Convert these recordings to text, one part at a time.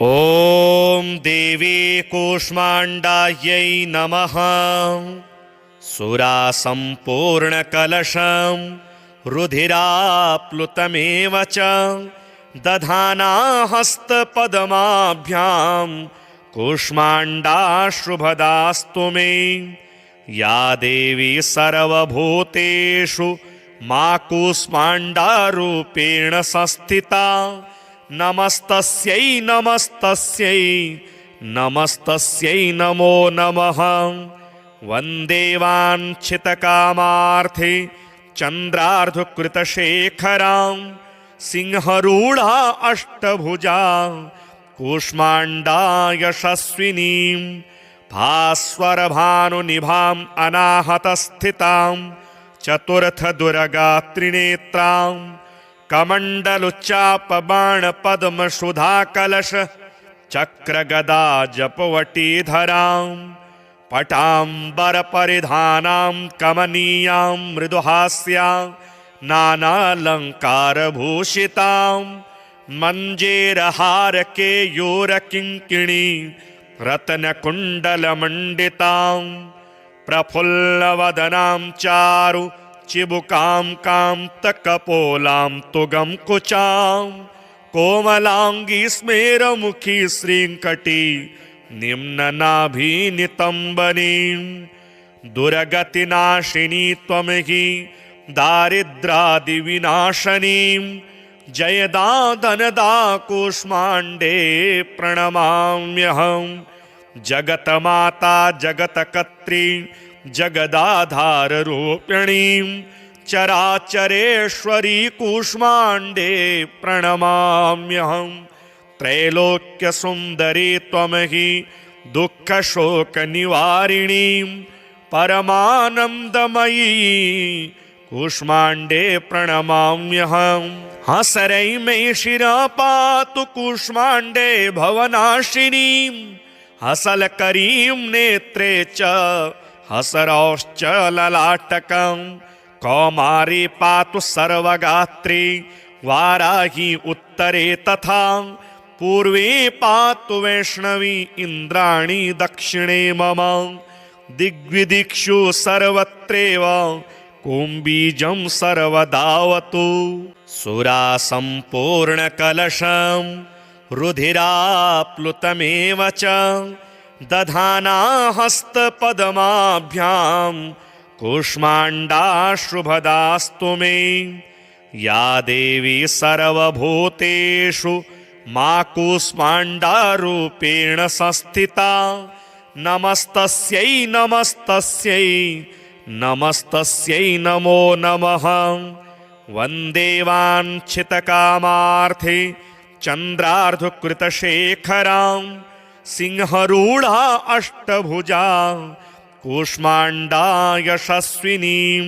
ॐ देवी कूष्माण्डायै नमः। सुरासम्पूर्णकलशं रुधिराप्लुतमेव च दधाना हस्तपद्माभ्यां कूष्माण्डाशुभदास्तु मे। या देवी सर्वभूतेषु मा कूष्माण्डारूपेण संस्थिता नमस्तस्यै नमस्तस्यै नमस्तस्यै नमो नमः। वन्दे वाञ्छितकामार्थे चन्द्रार्धकृतशेखरां सिंहरूढा अष्टभुजा कूष्माण्डा यशस्विनीं भास्वरभानुनिभाम् अनाहतस्थितां चतुर्थदुर्गात्रिनेत्रां कमण्डलुच्चापबाणपद्मसुधाकलश चक्रगदा जपवटीधरां पटाम्बरपरिधानां कमनीयां मृदुहास्यां नानालङ्कारभूषितां मञ्जेरहारकेयूरकिङ्किणी रत्नकुण्डलमण्डितां प्रफुल्लवदनां चारु चिबुकां कान्तकपोलां तुगं कुचां कोमलाङ्गी स्मेरमुखी श्रीङ्कटी निम्ननाभिनितम्बनीं दुर्गतिनाशिनी त्वमहि दारिद्रादिविनाशनीं जयदा धनदा कूष्माण्डे प्रणमाम्यहं। जगतमाता जगत्कर्त्री जगदाधाररूपिणीं चराचरेश्वरी कूष्माण्डे प्रणमाम्यहं। त्रैलोक्यसुन्दरी त्वमहि दुःखशोकनिवारिणीं परमानन्दमयी कूष्माण्डे प्रणमाम्यहं। हसरै मे शिरः पातु कूष्माण्डे भवनाशिनीं हसलकरीं नेत्रे च हसरौश्च ललाटकं कौमारी पातु सर्वगात्री वाराही उत्तरे तथा पूर्वे पातु वैष्णवी इन्द्राणी दक्षिणे मम। दिग्विदिक्षु सर्वत्रैव कुम्बीजं सर्वदावतु। सुरासम्पूर्णकलशं रुधिराप्लुतमेव च दधाना हस्तपद्माभ्यां कूष्माण्डाशुभदास्तु मे। या देवी सर्वभूतेषु मा कूष्माण्डारूपेण संस्थिता नमस्तस्यै नमस्तस्यै नमस्तस्यै नमो नमः। वन्दे वाञ्छितकामार्थे चन्द्रार्धकृतशेखरां सिंहरूढा अष्टभुजा कूष्माण्डा यशस्विनीं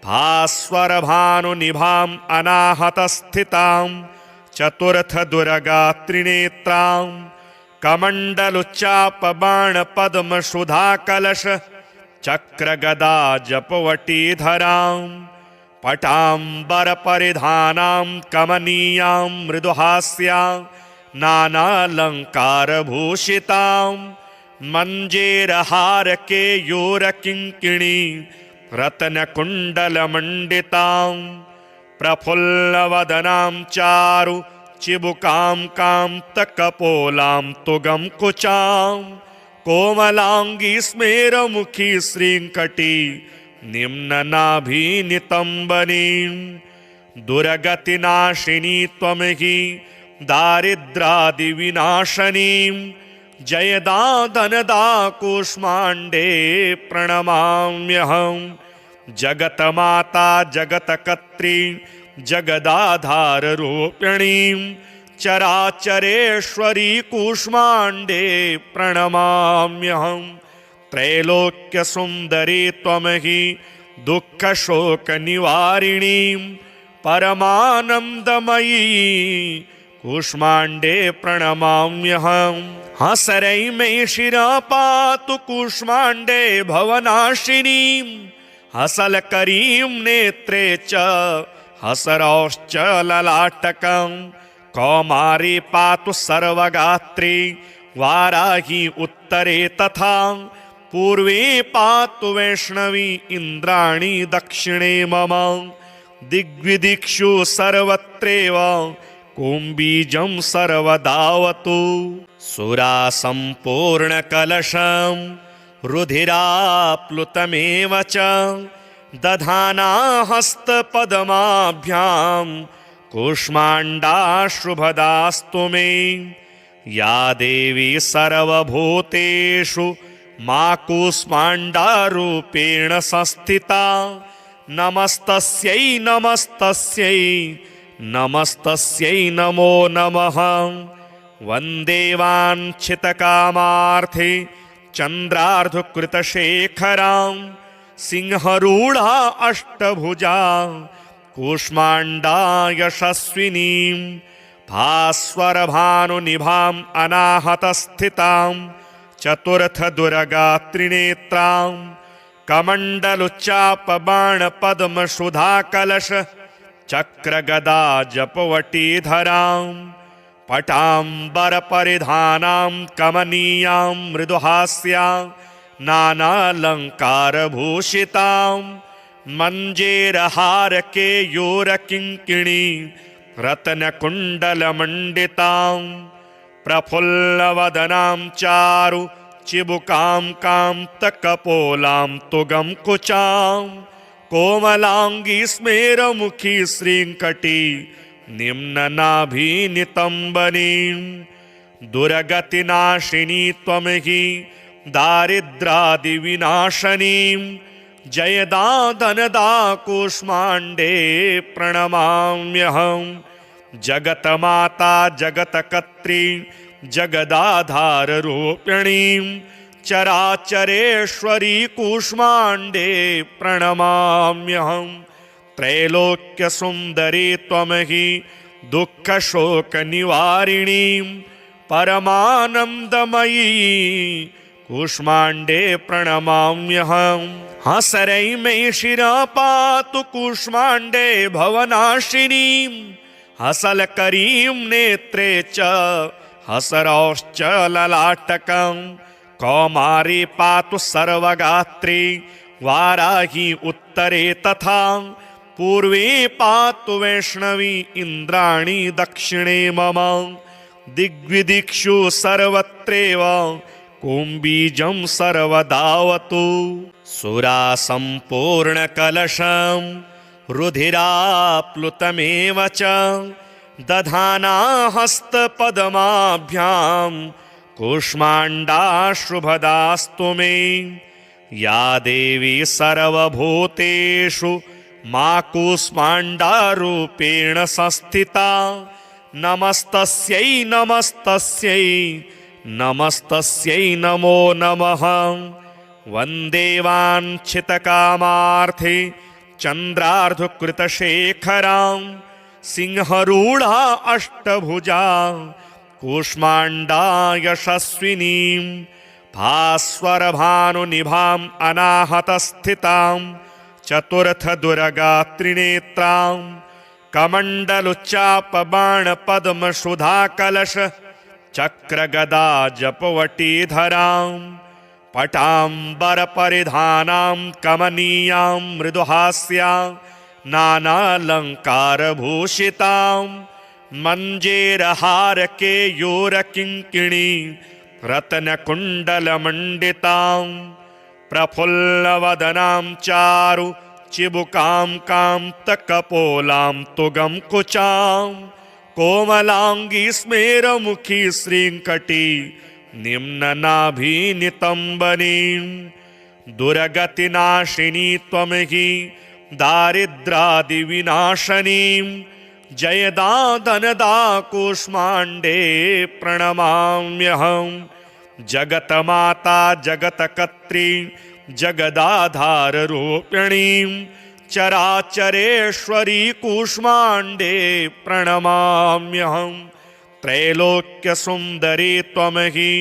भास्वरभानुनिभाम् अनाहतस्थितां चतुर्थदुर्गात्रिनेत्रां कमण्डलुच्चापबाणपद्मसुधाकलश चक्रगदा जपवटीधरां पटाम्बरपरिधानां कमनीयां मृदुहास्यां नानालङ्कारभूषितां मञ्जेरहारकेयूरकिङ्किणी रत्नकुण्डलमण्डितां प्रफुल्लवदनां चारु चिबुकां कान्तकपोलां तुगं कुचां कोमलाङ्गी स्मेरमुखी श्रीङ्कटी निम्ननाभिनितम्बनीं दुर्गतिनाशिनी त्वमहि दारिद्रादिविनाशनीं जयदा धनदा कूष्माण्डे प्रणमाम्यहं। जगतमाता जगत्कर्त्री जगदाधाररूपिणीं चराचरेश्वरी कूष्माण्डे प्रणमाम्यहं। त्रैलोक्यसुन्दरी त्वमहि दुःखशोकनिवारिणीं परमानन्दमयी कूष्माण्डे प्रणमाम्यहं। हसरै मे शिरः पातु कूष्माण्डे भवनाशिनीं हसलकरीं नेत्रे च हसरौश्च ललाटकं कौमारी पातु सर्वगात्री वाराही उत्तरे तथा पूर्वे पातु वैष्णवी इन्द्राणी दक्षिणे मम दिग्विदिक्षु सर्वत्रैव कुम्बीजं सर्वदावतु सुरा सम्पूर्णकलशं रुधिराप्लुतमेव च दधाना हस्तपद्माभ्यां कूष्माण्डाशुभदास्तु मे या देवी सर्वभूतेषु मा कूष्माण्डारूपेण संस्थिता नमस्तस्यै नमस्तस्यै नमस्तस्यै नमो नमः वन्दे वाञ्छितकामार्थे चन्द्रार्धकृतशेखरां सिंहरूढा अष्टभुजा कूष्माण्डा यशस्विनीं भास्वरभानुनिभाम् अनाहतस्थितां चतुर्थदुर्गात्रिनेत्रां कमण्डलुच्चापबाणपद्मसुधाकलश चक्रगदा जपवटीधरां पटाम्बरपरिधानां कमनीयां मृदुहास्यां नानालङ्कारभूषितां मञ्जेरहारकेयूरकिङ्किणी रत्नकुण्डलमण्डितां प्रफुल्लवदनां चारु चिबुकां कान्तकपोलां तुगं कुचां कोमलाङ्गी स्मेरमुखी श्रीङ्कटी निम्ननाभिनितम्बनीं दुर्गतिनाशिनी त्वं हि दारिद्रादिविनाशनीं जयदा धनदा कूष्माण्डे प्रणमाम्यहं जगतमाता जगत्कर्त्री जगदाधाररूपिणीं चराचरेश्वरी कूष्माण्डे प्रणमाम्यहं त्रैलोक्यसुन्दरी त्वं हि दुःखशोकनिवारिणीं परमानन्दमयी कूष्माण्डे प्रणमाम्यहं हसरै मे शिरा पातु कूष्माण्डे भवनाशिनीं हसलकरीं नेत्रे च हसरौश्च ललाटकं कौमारी पातु सर्वगात्री वाराही उत्तरे तथा पूर्वे पातु वैष्णवी इन्द्राणी दक्षिणे मम दिग्विदिक्षु सर्वत्रैव कुम्बीजं सर्वदावतु सुरा सम्पूर्णकलशं रुधिराप्लुतमेव च दधाना हस्तपद्माभ्यां कूष्माण्डाशुभदास्तु मे या देवी सर्वभूतेषु मा कूष्माण्डारूपेण संस्थिता नमस्तस्यै नमस्तस्यै नमस्तस्यै नमो नमः वन्दे वाञ्छितकामार्थे चन्द्रार्धकृतशेखरां सिंहरूढा अष्टभुजा कूष्माण्डा यशस्विनीं भास्वरभानुनिभाम् अनाहतस्थितां चतुर्थदुर्गात्रिनेत्रां कमण्डलुच्चापबाणपद्मसुधाकलश चक्रगदा जपवटीधरां पटाम्बरपरिधानां कमनीयां मृदुहास्यां नानालङ्कारभूषितां मञ्जेरहारकेयूरकिङ्किणी रत्नकुण्डलमण्डितां प्रफुल्लवदनां चारु चिबुकां कान्तकपोलां तुगं कुचां कोमलाङ्गी स्मेरमुखी श्रीङ्कटी निम्ननाभिनितम्बनीं दुर्गतिनाशिनी त्वं हि दारिद्रादिविनाशनीं जयदा धनदा कूष्माण्डे प्रणमाम्यहं जगतमाता जगत्कर्त्री जगदाधाररूपिणीं चराचरेश्वरी कूष्माण्डे प्रणमाम्यहं त्रैलोक्यसुन्दरी त्वं हि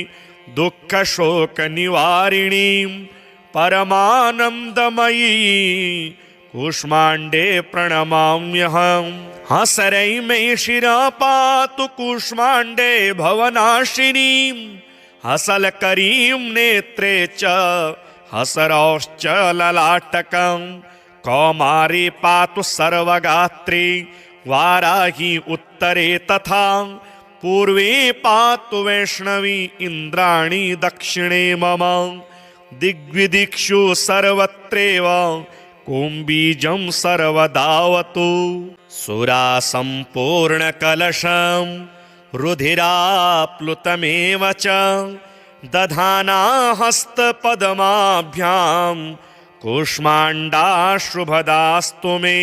दुःखशोकनिवारिणीं परमानन्दमयी कूष्माण्डे प्रणमाम्यहं हसरै मे शिरा पातु कूष्माण्डे भवनाशिनीं हसलकरीं नेत्रे च हसरौश्च ललाटकं कौमारी पातु सर्वगात्री वाराही उत्तरे तथा पूर्वे पातु वैष्णवी इन्द्राणी दक्षिणे मम दिग्विदिक्षु सर्वत्रैव कुम्बीजं सर्वदावतु सुरा सम्पूर्णकलशं रुधिराप्लुतमेव च दधाना हस्तपद्माभ्यां कूष्माण्डाशुभदास्तु मे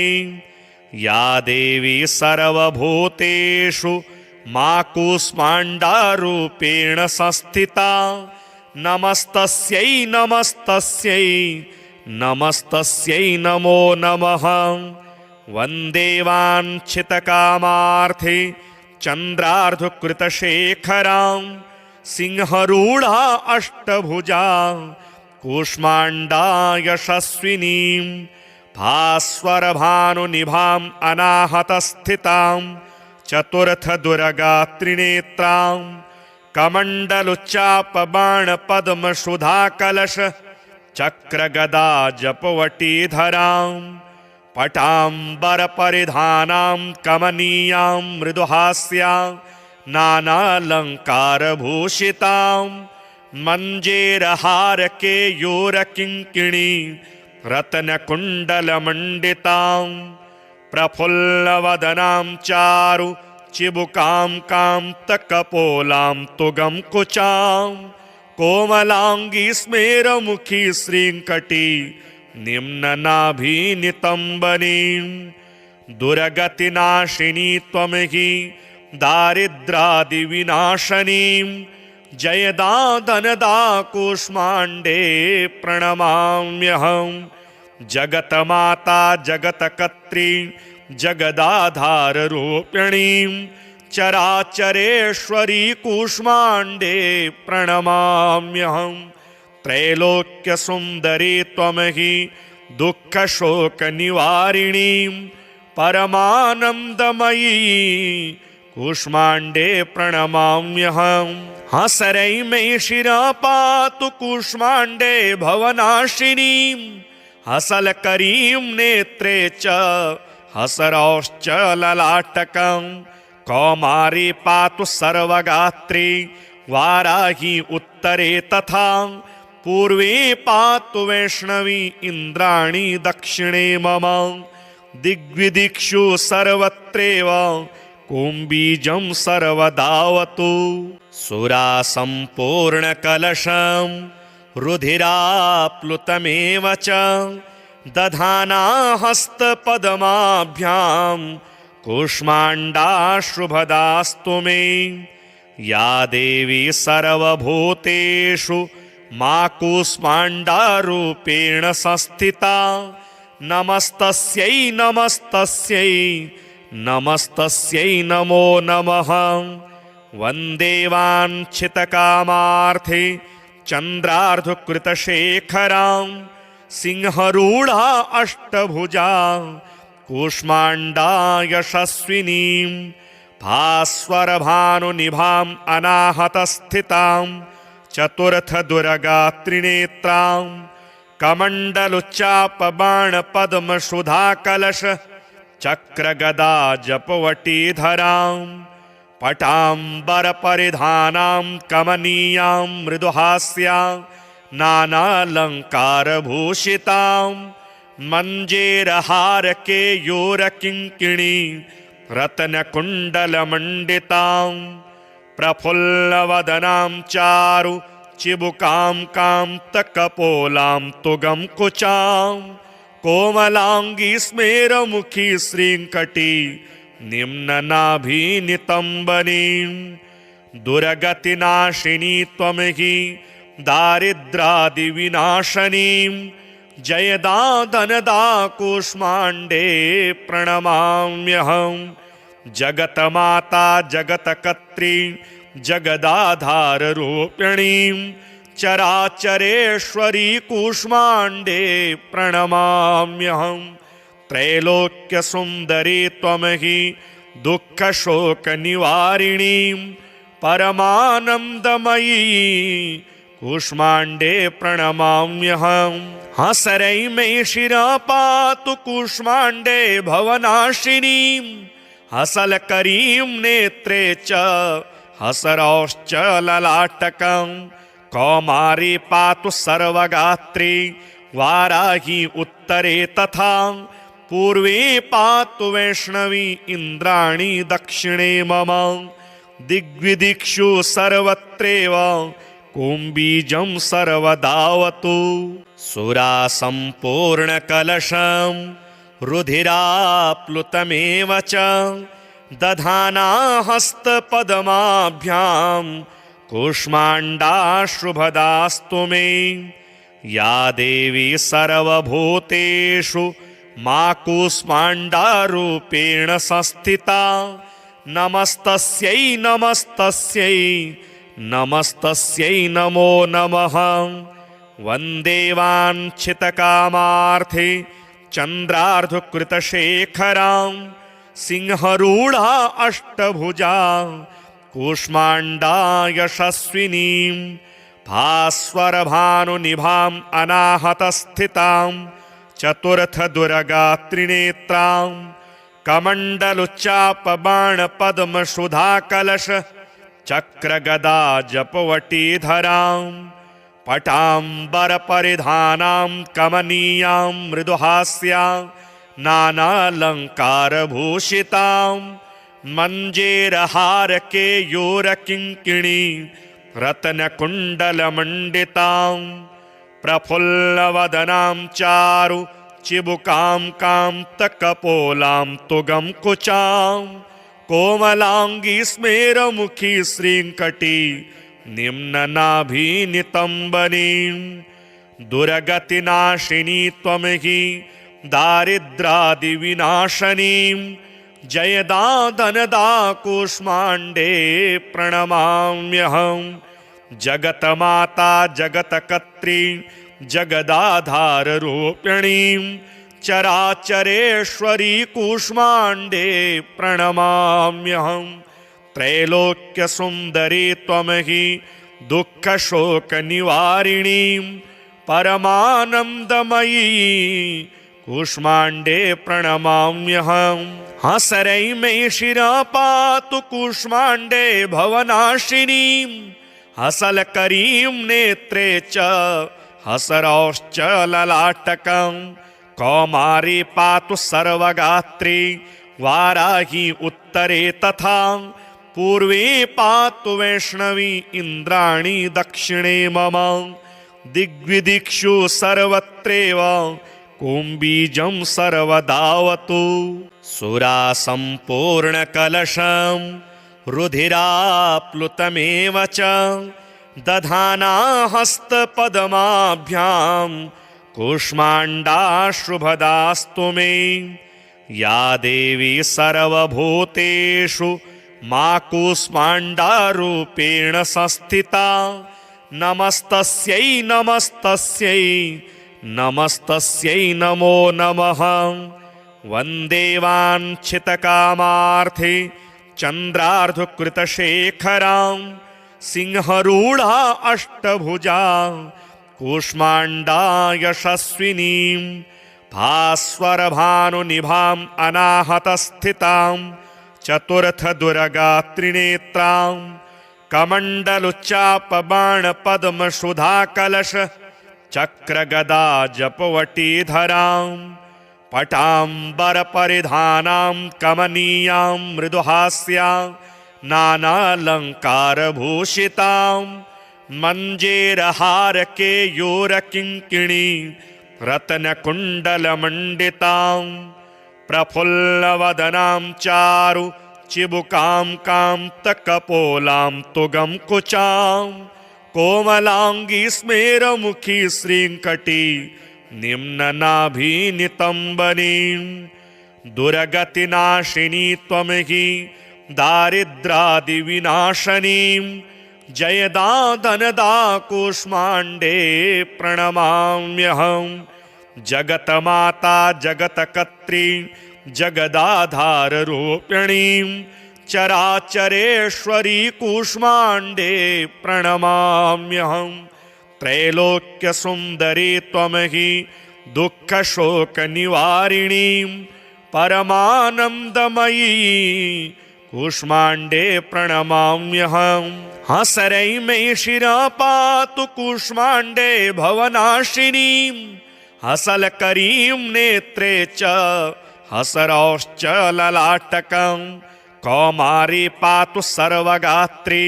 या देवी सर्वभूतेषु मा कूष्माण्डारूपेण संस्थिता नमस्तस्यै नमस्तस्यै नमस्तस्यै नमो नमः वन्दे वाञ्छितकामार्थे चन्द्रार्धकृतशेखरां सिंहरूढा अष्टभुजा कूष्माण्डा यशस्विनीं भास्वरभानुनिभाम् अनाहतस्थितां चतुर्थदुर्गात्रिनेत्रां कमण्डलुच्चापबाणपद्मसुधाकलश चक्रगदा जपवटीधरां पटाम्बरपरिधानां कमनीयां मृदुहास्यां नानालङ्कारभूषितां मञ्जेरहारकेयूरकिङ्किणी रत्नकुण्डलमण्डितां प्रफुल्लवदनां चारु चिबुकां कान्तकपोलां तुगं कुचां कोमलाङ्गी स्मेरमुखी श्रीङ्कटी निम्ननाभिनितम्बनीं दुर्गतिनाशिनी त्वमहि दारिद्रादिविनाशनीं जयदा धनदा कूष्माण्डे प्रणमाम्यहं जगतमाता जगत्कर्त्री जगदाधाररूपिणीं चराचरेश्वरी कूष्माण्डे प्रणमाम्यहं त्रैलोक्यसुन्दरी त्वमहि दुःखशोकनिवारिणीं परमानन्दमयी कूष्माण्डे प्रणमाम्यहं हसरै मे शिरा पातु कूष्माण्डे भवनाशिनीं हसलकरीं नेत्रे च हसरौश्च ललाटकं कौमारी पातु सर्वगात्री वाराही उत्तरे तथा पूर्वे पातु वैष्णवी इन्द्राणी दक्षिणे मम दिग्विदिक्षु सर्वत्रैव कुम्बीजं सर्वदावतु सुरा सम्पूर्णकलशं रुधिराप्लुतमेव च दधाना हस्तपद्माभ्यां कूष्माण्डाशुभदास्तु मे या देवी सर्वभूतेषु मा कूष्माण्डारूपेण संस्थिता नमस्तस्यै नमस्तस्यै नमस्तस्यै नमो नमः वन्दे वाञ्छितकामार्थे चन्द्रार्धकृतशेखरां सिंहरूढा अष्टभुजा कूष्माण्डा यशस्विनीं भास्वरभानुनिभाम् अनाहतस्थितां चतुर्थदुर्गात्रिनेत्रां कमण्डलुच्चापबाणपद्मसुधाकलश चक्रगदा जपवटीधरां पटाम्बरपरिधानां कमनीयां मृदुहास्यां नानालङ्कारभूषितां मञ्जेरहारकेयूरकिङ्किणी रत्नकुण्डलमण्डितां प्रफुल्लवदनां चारु चिबुकां कान्तकपोलां तुगं कुचां कोमलाङ्गी स्मेरमुखी श्रीङ्कटी निम्ननाभिनितम्बनीं दुर्गतिनाशिनी त्वमहि दारिद्रादिविनाशनीं जयदा धनदा कूष्माण्डे प्रणमाम्यहं जगतमाता जगत्कर्त्री जगदाधाररूपिणीं चराचरेश्वरी कूष्माण्डे प्रणमाम्यहं त्रैलोक्यसुन्दरी त्वमहि दुःखशोकनिवारिणीं परमानन्दमयी कूष्माण्डे प्रणमाम्यहम्। हसरै मे शिरा पातु कूष्माण्डे भवनाशिनीं हसलकरीं नेत्रे च हसरौश्च ललाटकम्। कौमारी पातु सर्वगात्री वाराही उत्तरे तथा पूर्वे पातु वैष्णवी इन्द्राणी दक्षिणे मम। दिग्विदिक्षु सर्वत्रैव कुम्बीजं सर्वदावतु। सुरासम्पूर्णकलशं रुधिराप्लुतमेव च दधाना हस्तपद्माभ्यां कूष्माण्डाश्रुभदास्तु मे। या देवी सर्वभूतेषु मा कूष्माण्डारूपेण संस्थिता नमस्तस्यै नमस्तस्यै नमस्तस्यै नमो नमः। वन्दे वाञ्छितकामार्थे चन्द्रार्धकृतशेखरां सिंहरूढा अष्टभुजा कूष्माण्डा यशस्विनीं भास्वरभानुनिभाम् अनाहतस्थितां चतुर्थदुर्गात्रिनेत्रां कमण्डलुच्चापबाणपद्मसुधाकलश चक्रगदा जपवटीधरां पटाम्बरपरिधानां कमनीयां मृदुहास्यां नानालङ्कारभूषितां मञ्जेरहारकेयूरकिङ्किणी रत्नकुण्डलमण्डितां प्रफुल्लवदनां चारु चिबुकां कान्तकपोलां तुगं कुचां कोमलाङ्गी स्मेरमुखी श्रीङ्कटी निम्ननाभिनितम्बनीं। दुर्गतिनाशिनी त्वमहि दारिद्रादिविनाशनीं जयदा धनदा कूष्माण्डे प्रणमाम्यहम्। जगतमाता जगत्कर्त्री जगदाधाररूपिणीं चराचरेश्वरी कूष्माण्डे प्रणमाम्यहम्। त्रैलोक्यसुन्दरी त्वमहि दुःखशोकनिवारिणीं परमानन्दमयी कूष्माण्डे प्रणमाम्यहम्। हसरै मे शिरा पातु कूष्माण्डे भवनाशिनीं हसलकरीं नेत्रे च हसरौश्च ललाटकम्। कौमारी पातु सर्वगात्री वाराही उत्तरे तथा पूर्वे पातु वैष्णवी इन्द्राणी दक्षिणे मम। दिग्विदिक्षु सर्वत्रैव कुम्बीजं सर्वदावतु। सुरासम्पूर्णकलशं रुधिराप्लुतमेव च दधाना हस्तपद्माभ्यां कूष्माण्डाश्रुभदास्तु मे। या देवी सर्वभूतेषु मा कूष्माण्डारूपेण संस्थिता नमस्तस्यै नमस्तस्यै नमस्तस्यै नमो नमः। वन्दे वाञ्छितकामार्थे चन्द्रार्धकृतशेखरां सिंहरूढा अष्टभुजा कूष्माण्डा यशस्विनीं भास्वरभानुनिभाम् अनाहतस्थितां चतुर्थदुर्गात्रिनेत्रां कमण्डलुच्चापबाणपद्मसुधाकलश चक्रगदा जपवटीधरां पटाम्बरपरिधानां कमनीयां मृदुहास्यां नानालङ्कारभूषितां मञ्जेरहारकेयूरकिङ्किणी रत्नकुण्डलमण्डितां प्रफुल्लवदनां चारु चिबुकां कान्तकपोलां तुगं कुचां कोमलाङ्गी स्मेरमुखी श्रीङ्कटी निम्ननाभिनितम्बनीं। दुर्गतिनाशिनी त्वमहि दारिद्रादिविनाशनीं जयदा धनदा कूष्माण्डे प्रणमाम्यहम्। जगतमाता जगतकर्त्री जगदाधाररूपिणीं चराचरेश्वरी कूष्माण्डे प्रणमाम्यहम्। त्रैलोक्यसुन्दरी त्वमहि दुःखशोकनिवारिणीं परमानन्दमयी कूष्माण्डे प्रणमाम्यहम्। हसरै मे शिरा पातु कूष्माण्डे भवनाशिनीं हसलकरीं नेत्रे च हसरौश्च ललाटकं। कौमारी पातु सर्वगात्री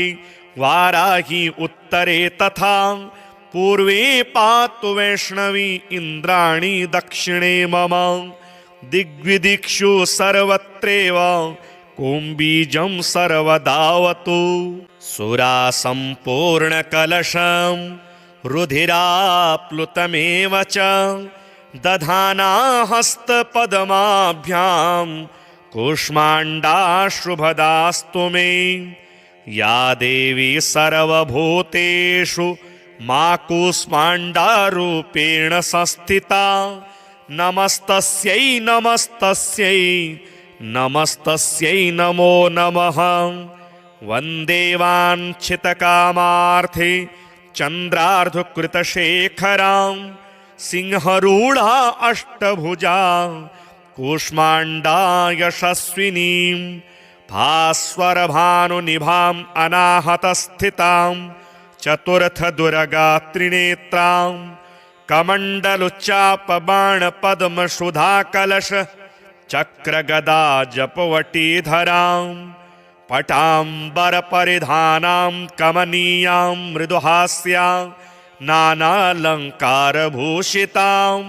वाराही उत्तरे तथा पूर्वे पातु वैष्णवी इन्द्राणी दक्षिणे मम। दिग्विदिक्षु सर्वत्रैव कुम्बीजं सर्वदावतु। सुरासम्पूर्णकलशं रुधिराप्लुतमेव च दधाना हस्तपद्माभ्यां कूष्माण्डाश्रुभदास्तु मे। या देवी सर्वभूतेषु मा कूष्माण्डारूपेण संस्थिता नमस्तस्यै नमस्तस्यै नमस्तस्यै नमो नमः। वन्दे वाञ्छितकामार्थे चन्द्रार्धकृतशेखरां सिंहरूढा अष्टभुजा कूष्माण्डा यशस्विनीं भास्वरभानुनिभाम् अनाहतस्थितां चतुर्थदुर्गात्रिनेत्रां कमण्डलुच्चापबाणपद्मसुधाकलश चक्रगदा जपवटीधरां पटाम्बरपरिधानां कमनीयां मृदुहास्यां नानालङ्कारभूषितां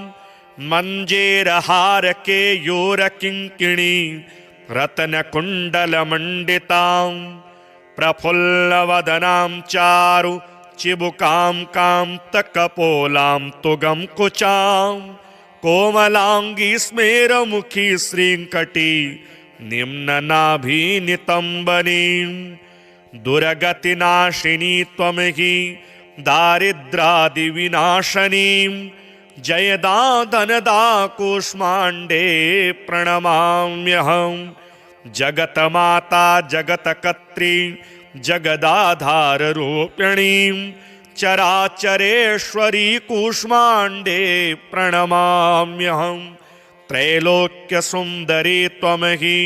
मञ्जेरहारकेयूरकिङ्किणी रत्नकुण्डलमण्डितां प्रफुल्लवदनां चारु चिबुकां कान्तकपोलां तुगं कुचां कोमलाङ्गी स्मेरमुखी श्रीङ्कटी निम्ननाभिनितम्बनीं। दुर्गतिनाशिनी त्वमहि दारिद्रादिविनाशनीं जयदा धनदा कूष्माण्डे प्रणमाम्यहम्। जगतमाता जगतकर्त्री जगदाधाररूपिणीं चराचरेश्वरी कूष्माण्डे प्रणमाम्यहम्। त्रैलोक्यसुन्दरी त्वमहि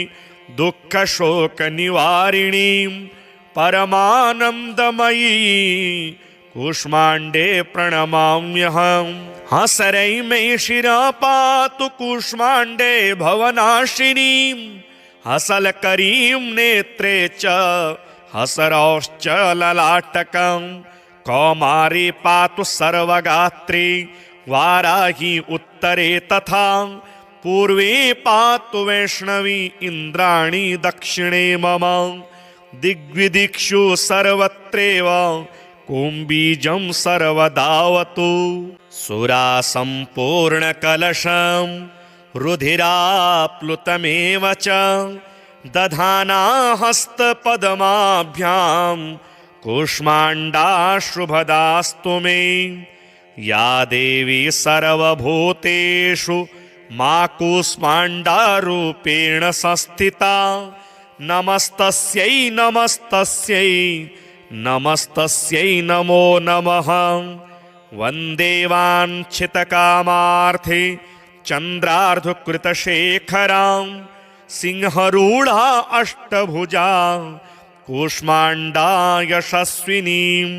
दुःखशोकनिवारिणीं परमानन्दमयी कूष्माण्डे प्रणमाम्यहम्। हसरै मे शिरा पातु कूष्माण्डे भवनाशिनीं हसलकरीं नेत्रे च हसरौश्च ललाटकं। कौमारी पातु सर्वगात्री वाराही उत्तरे तथा पूर्वे पातु वैष्णवी इन्द्राणी दक्षिणे मम। दिग्विदिक्षु सर्वत्रैव कुम्बीजं सर्वदावतु। सुरासम्पूर्णकलशं रुधिराप्लुतमेव च दधाना हस्तपद्माभ्यां कूष्माण्डाश्रुभदास्तु मे। या देवी सर्वभूतेषु मा कूष्माण्डारूपेण संस्थिता नमस्तस्यै नमस्तस्यै नमस्तस्यै नमो नमः। वन्दे वाञ्छितकामार्थे चन्द्रार्धकृतशेखरां सिंहरूढा अष्टभुजा कूष्माण्डा यशस्विनीं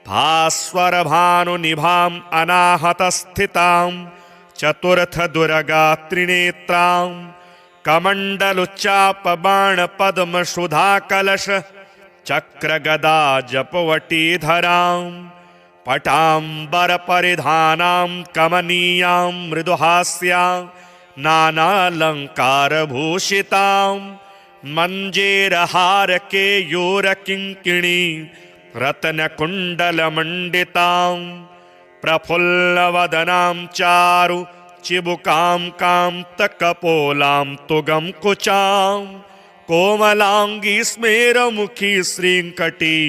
भास्वरभानुनिभाम् अनाहतस्थितां चतुर्थदुर्गात्रिनेत्रां कमण्डलुच्चापबाणपद्मसुधाकलश चक्रगदा जपवटीधरां पटाम्बरपरिधानां कमनीयां मृदुहास्यां नानालङ्कारभूषितां मञ्जेरहारकेयूरकिङ्किणी रत्नकुण्डलमण्डितां प्रफुल्लवदनां चारु चिबुकां कान्तकपोलां तुगं कुचां कोमलाङ्गी स्मेरमुखी श्रीङ्कटी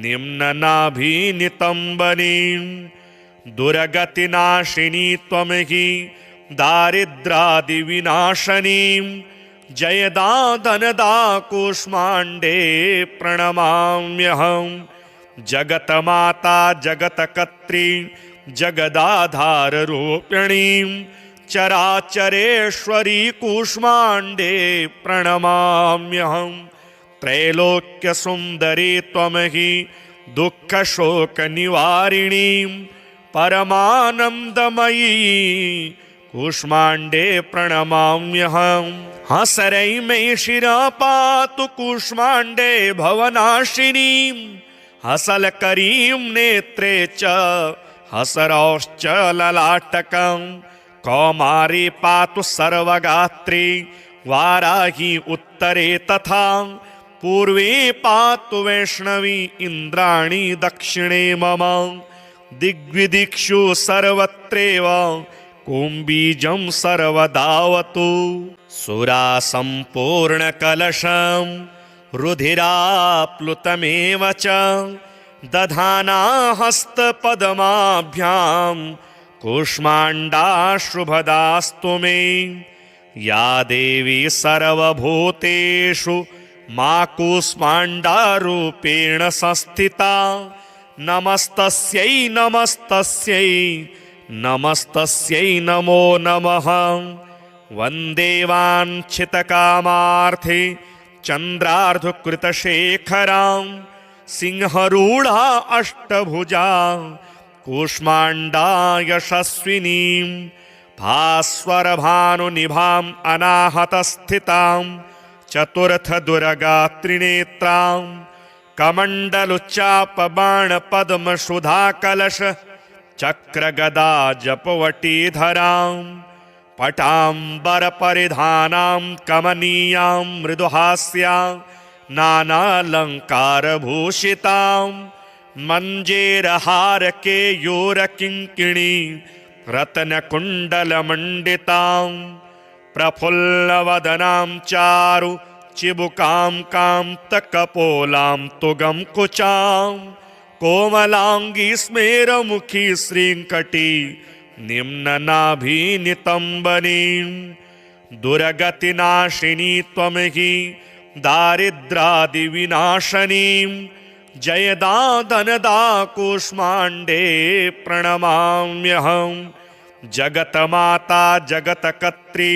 निम्ननाभिनितम्बनीं। दुर्गतिनाशिनी त्वं हि दारिद्रादिविनाशनी जयदा धनदा कूष्माण्डे प्रणमाम्यहम् जगतमाता जगत्कर्त्री जगदाधाररूपिणी चराचरेश्वरी कूष्माण्डे प्रणमाम्यहम् त्रैलोक्यसुन्दरी त्वं हि दुःखशोकनिवारिणी परमानन्दमयी कूष्माण्डे प्रणमाम्यहम् हसरै मे शिरः पातु कूष्माण्डे भवनाशिनी हसलकरीं नेत्रे च हसरौश्च ललाटकं कौमारी पातु सर्वगात्री वाराही उत्तरे तथा पूर्वे पातु वैष्णवी इन्द्राणी दक्षिणे मम दिग्विदिक्षु सर्वत्रैव कुम्बीजं सर्वदावतु सुरासम्पूर्णकलशं रुधिराप्लुतमेव च दधाना हस्तपद्माभ्यां कूष्माण्डाश्रुभदास्तु मे या देवी सर्वभूतेषु मा कूष्माण्डारूपेण संस्थिता नमस्तस्यै नमस्तस्यै नमस्तस्यै नमो नमः वन्दे वाञ्छितकामार्थे चन्द्रार्धकृतशेखरां सिंहरूढा अष्टभुजा कूष्माण्डा यशस्विनीं भास्वरभानुनिभाम् अनाहतस्थितां चतुर्थदुर्गात्रिनेत्रां कमण्डलुच्चापबाणपद्मसुधाकलश चक्रगदा जपवटीधरां पटाम्बरपरिधानां कमनीयां मृदुहास्यां नानालङ्कारभूषितां मञ्जेरहारकेयूरकिङ्किणी रत्नकुण्डलमण्डितां प्रफुल्लवदनां चारु चिबुकां कान्तकपोलां तुगं कुचां कोमलाङ्गी स्मेरमुखी श्रीङ्कटी निम्ननाभिनितम्बनीं दुर्गतिनाशिनी त्वं हि दारिद्रादिविनाशनीं जयदा धनदा कूष्माण्डे प्रणमाम्यहम् जगतमाता जगत्कर्त्री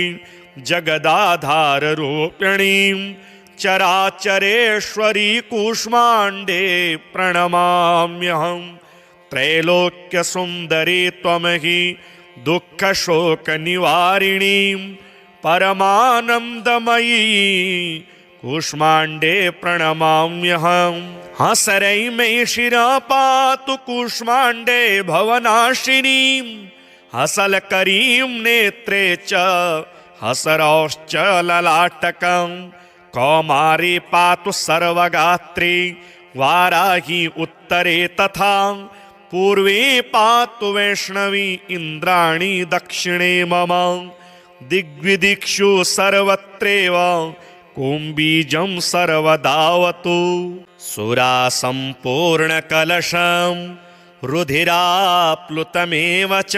जगदाधाररूपिणीं चराचरेश्वरी कूष्माण्डे प्रणमाम्यहम् त्रैलोक्यसुन्दरी त्वं हि दुःखशोकनिवारिणीं परमानन्दमयी कूष्माण्डे प्रणमाम्यहम् हसरै मे शिरः पातु कूष्माण्डे भवनाशिनीं हसलकरीं नेत्रे च हसरौश्च ललाटकं कौमारी पातु सर्वगात्री वाराही उत्तरे तथा पूर्वे पातु वैष्णवी इन्द्राणी दक्षिणे मम दिग्विदिक्षु सर्वत्रैव कुम्बीजं सर्वदावतु सुरासम्पूर्णकलशं रुधिराप्लुतमेव च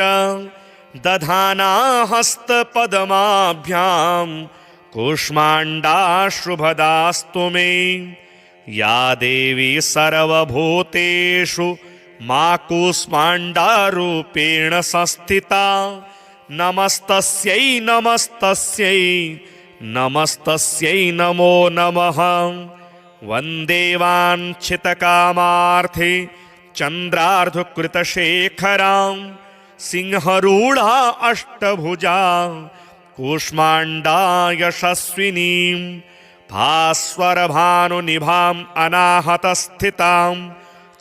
दधाना हस्तपद्माभ्यां कूष्माण्डाश्रुभदास्तु मे या देवी सर्वभूतेषु मा कूष्माण्डारूपेण संस्थिता नमस्तस्यै नमस्तस्यै नमस्तस्यै नमो नमः वन्दे वाञ्छितकामार्थे चन्द्रार्धकृतशेखरां सिंहरूढा अष्टभुजा कूष्माण्डा यशस्विनीं भास्वरभानुनिभाम् अनाहतस्थितां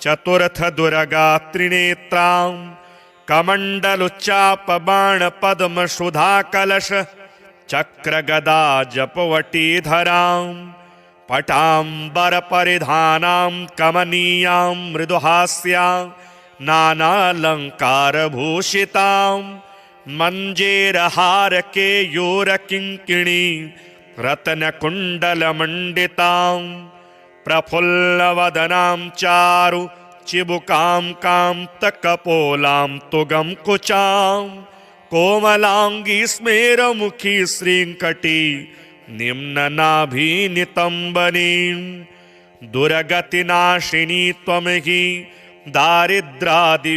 चतुर्थदुर्गात्रिनेत्रां कमण्डलुच्चापबाणपद्मसुधाकलश चक्रगदा जपवटीधरां पटाम्बरपरिधानां कमनीयां मृदुहास्यां नानालङ्कारभूषितां मञ्जेरहारकेयूरकिङ्किणी रत्नकुण्डलमण्डितां प्रफुल्लवदनां चारु चिबुकां कान्तकपोलां तुगं कुचां कोमलाङ्गी स्मेरमुखी श्रीङ्कटी निम्ननाभिनितम्बनीं दुर्गतिनाशिनी त्वं हि दारिद्रादिविनाशनीं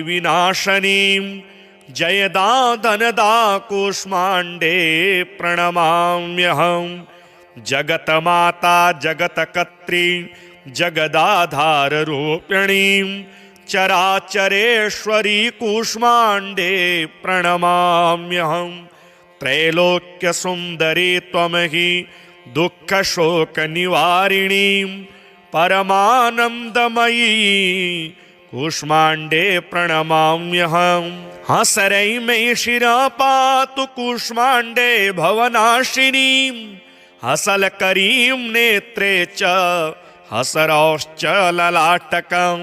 जयदा धनदा कूष्माण्डे प्रणमाम्यहम् जगतमाता जगतकर्त्री जगदाधाररूपिणीं चराचरेश्वरी कूष्माण्डे प्रणमाम्यहम् त्रैलोक्यसुन्दरी त्वं हि दुःखशोकनिवारिणीं परमानन्दमयी कूष्माण्डे प्रणमाम्यहम् हसरै मे शिरः पातु कूष्माण्डे भवनाशिनीं हसलकरीं नेत्रे च हसरौश्च ललाटकं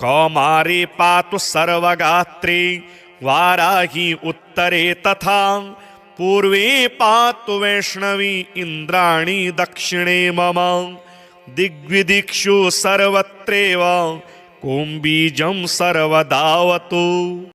कौमारी पातु सर्वगात्री वाराही उत्तरे तथा पूर्वे पातु वैष्णवी इन्द्राणी दक्षिणे मम दिग्विदिक्षु सर्वत्रैव कुम्बीजं सर्वदावतु।